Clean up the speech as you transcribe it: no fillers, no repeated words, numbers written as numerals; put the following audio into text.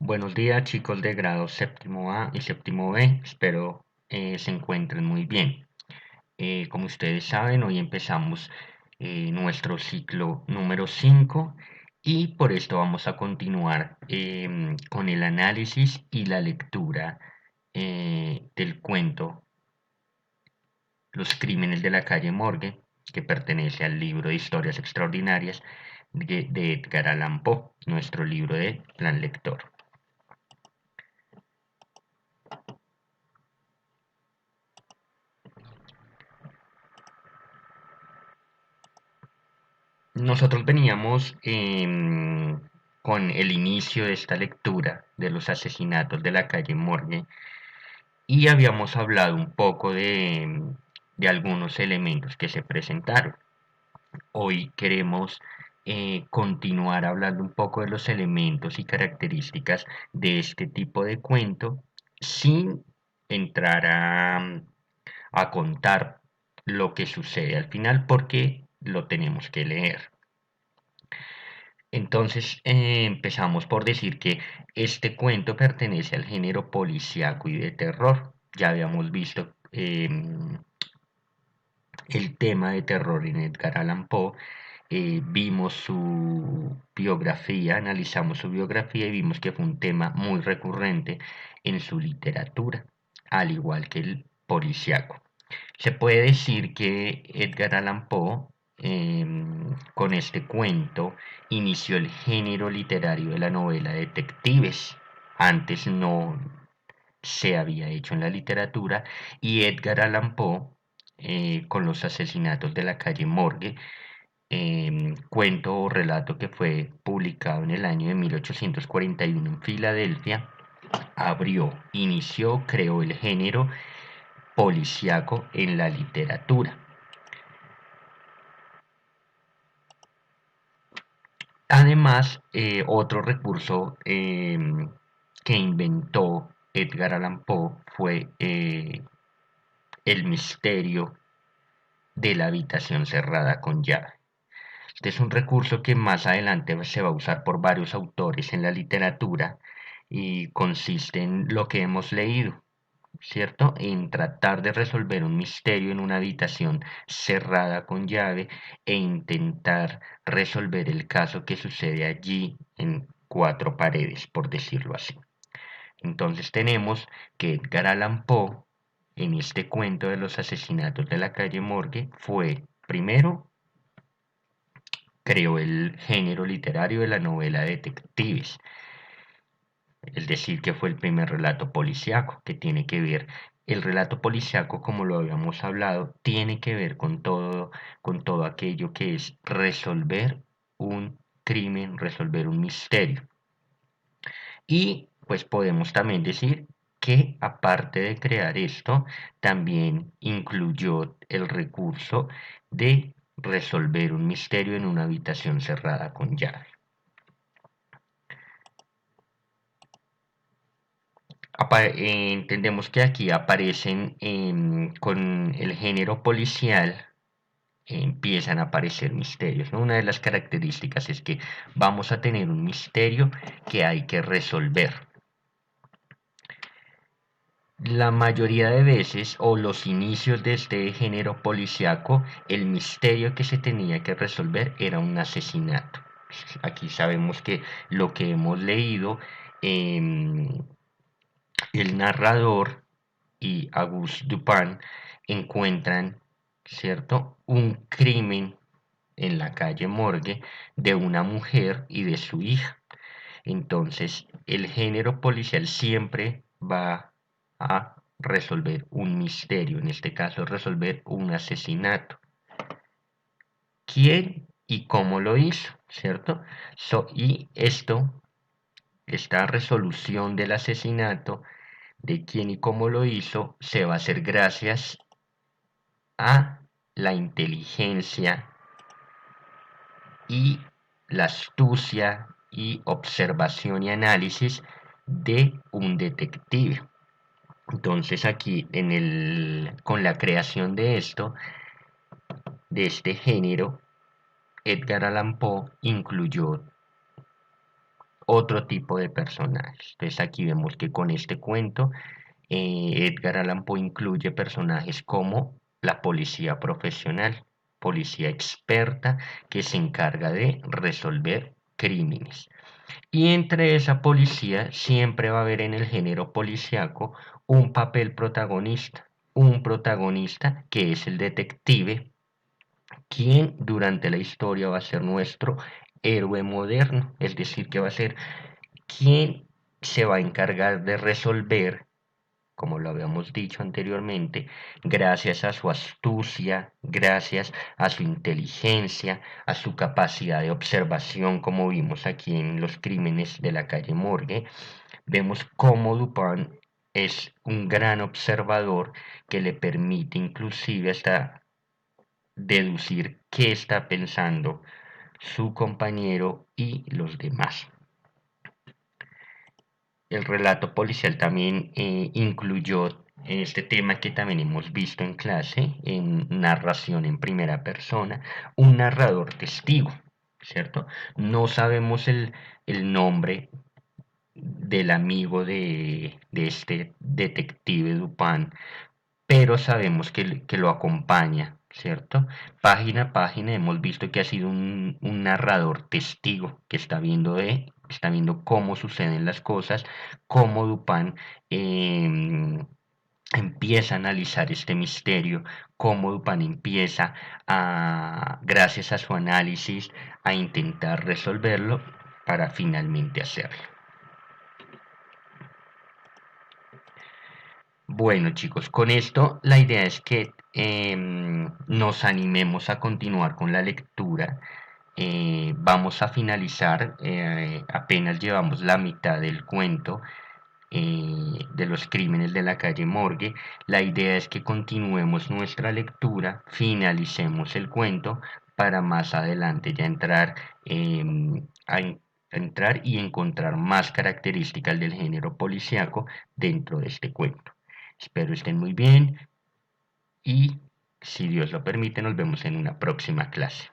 Buenos días chicos de grado séptimo A y séptimo B, espero se encuentren muy bien. Como ustedes saben, hoy empezamos nuestro ciclo número 5 y por esto vamos a continuar con el análisis y la lectura del cuento Los crímenes de la calle Morgue, que pertenece al libro de Historias Extraordinarias de Edgar Allan Poe, nuestro libro de plan lector. Nosotros veníamos con el inicio de esta lectura de los asesinatos de la calle Morgue y habíamos hablado un poco de algunos elementos que se presentaron. Hoy queremos continuar hablando un poco de los elementos y características de este tipo de cuento sin entrar a contar lo que sucede al final porque lo tenemos que leer. Entonces empezamos por decir que este cuento pertenece al género policíaco y de terror. Ya habíamos visto el tema de terror en Edgar Allan Poe, vimos su biografía, analizamos su biografía y vimos que fue un tema muy recurrente en su literatura, al igual que el policíaco. Se puede decir que Edgar Allan Poe, con este cuento, inició el género literario de la novela de detectives. Antes no se había hecho en la literatura y Edgar Allan Poe, con los asesinatos de la calle Morgue, cuento o relato que fue publicado en el año de 1841 en Filadelfia, inició, creó el género policíaco en la literatura. Además, otro recurso que inventó Edgar Allan Poe fue el misterio de la habitación cerrada con llave. Este es un recurso que más adelante se va a usar por varios autores en la literatura y consiste en lo que hemos leído, ¿cierto? En tratar de resolver un misterio en una habitación cerrada con llave e intentar resolver el caso que sucede allí en cuatro paredes, por decirlo así. Entonces tenemos que Edgar Allan Poe, en este cuento de los asesinatos de la calle Morgue, fue primero creó el género literario de la novela de detectives, es decir, que fue el primer relato policíaco que tiene que ver. El relato policíaco, como lo habíamos hablado, tiene que ver con todo aquello que es resolver un crimen, resolver un misterio. Y pues podemos también decir que aparte de crear esto, también incluyó el recurso de resolver un misterio en una habitación cerrada con llave. Entendemos que aquí aparecen con el género policial, empiezan a aparecer misterios, ¿no? Una de las características es que vamos a tener un misterio que hay que resolver. La mayoría de veces, o los inicios de este género policíaco, el misterio que se tenía que resolver era un asesinato. Aquí sabemos que lo que hemos leído, el narrador y Auguste Dupin encuentran, ¿cierto?, un crimen en la calle Morgue de una mujer y de su hija. Entonces, el género policial siempre va a resolver un misterio, en este caso resolver un asesinato. ¿Quién y cómo lo hizo? ¿Cierto? Y esta resolución del asesinato, de quién y cómo lo hizo, se va a hacer gracias a la inteligencia y la astucia y observación y análisis de un detective. Entonces aquí con la creación de de este género, Edgar Allan Poe incluyó otro tipo de personajes. Entonces aquí vemos que con este cuento Edgar Allan Poe incluye personajes como la policía profesional, policía experta que se encarga de resolver crímenes. Y entre esa policía siempre va a haber en el género policíaco un papel protagonista, un protagonista que es el detective, quien durante la historia va a ser nuestro héroe moderno, es decir, que va a ser quien se va a encargar de resolver, como lo habíamos dicho anteriormente, gracias a su astucia, gracias a su inteligencia, a su capacidad de observación, como vimos aquí en los crímenes de la calle Morgue, vemos cómo Dupin es un gran observador que le permite inclusive hasta deducir qué está pensando su compañero y los demás. El relato policial también incluyó este tema que también hemos visto en clase, en narración en primera persona, un narrador testigo, ¿cierto? No sabemos el nombre del amigo de este detective Dupin, pero sabemos que lo acompaña, ¿cierto? Página a página hemos visto que ha sido un narrador testigo que está viendo cómo suceden las cosas, cómo Dupin empieza a analizar este misterio, cómo Dupin empieza gracias a su análisis, a intentar resolverlo para finalmente hacerlo. Bueno chicos, con esto la idea es que nos animemos a continuar con la lectura. Vamos a finalizar, apenas llevamos la mitad del cuento de los crímenes de la calle Morgue. La idea es que continuemos nuestra lectura, finalicemos el cuento para más adelante ya entrar a entrar y encontrar más características del género policíaco dentro de este cuento. Espero estén muy bien y si Dios lo permite nos vemos en una próxima clase.